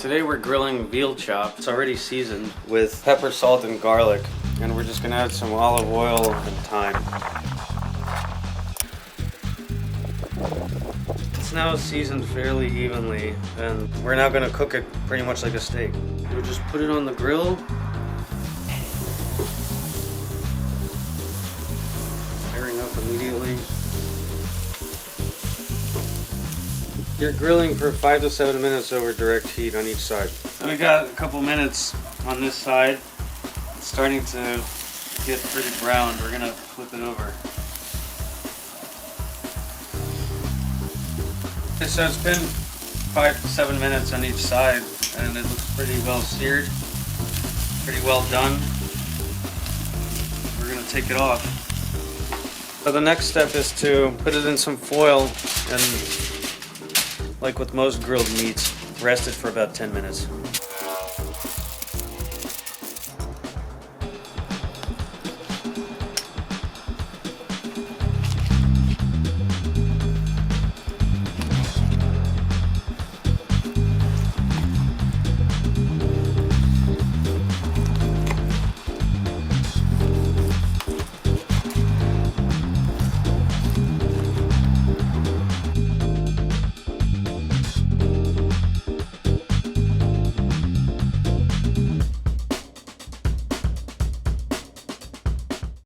Today we're grilling veal chop. It's already seasoned with pepper, salt, and garlic. And we're just gonna add some olive oil and thyme. It's now seasoned fairly evenly, and we're now gonna cook it pretty much like a steak. We'll just put it on the grill. Firing up immediately. You're grilling for 5 to 7 minutes over direct heat on each side. So we got a couple minutes on this side. It's starting to get pretty brown. We're gonna flip it over. So it's been 5 to 7 minutes on each side, and it looks pretty well seared, pretty well done. We're gonna take it off. So the next step is to put it in some foil and, like with most grilled meats, rest it for about 10 minutes.